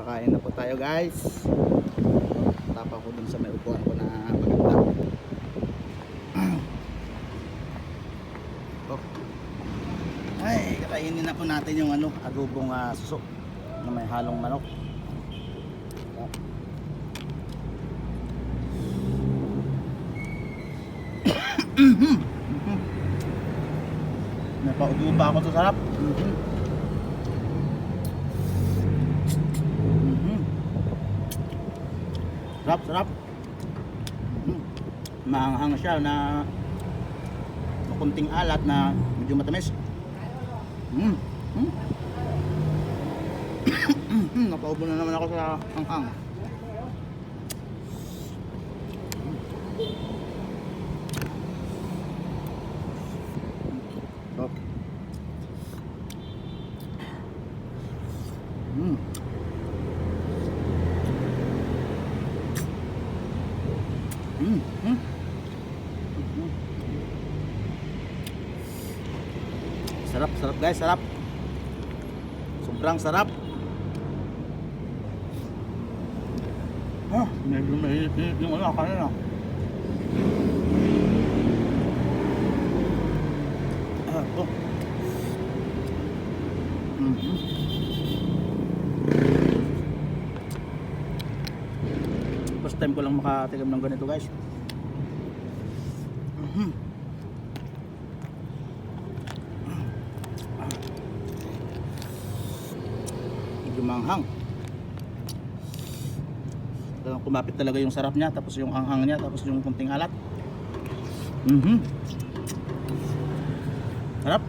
kakain na po tayo guys. Tapa ko dun sa may upuan ko na maganda. Oh. Ay, kakainin na po natin yung adobong suso na may halong manok. Napaubo pa ako sa sarap. Sarap, sarap. Maanghang siya na kunting alat na medyo matamis. Napaubo na naman ako sa hanghang. Sarap, sarap guys, sarap. Sobrang sarap. Medyo mainit yung kanina. First time ko lang makatikim ng ganito guys. Medyo manghang. Kumapit talaga yung sarap niya, tapos yung anghang niya, tapos yung kunting alat. Sarap.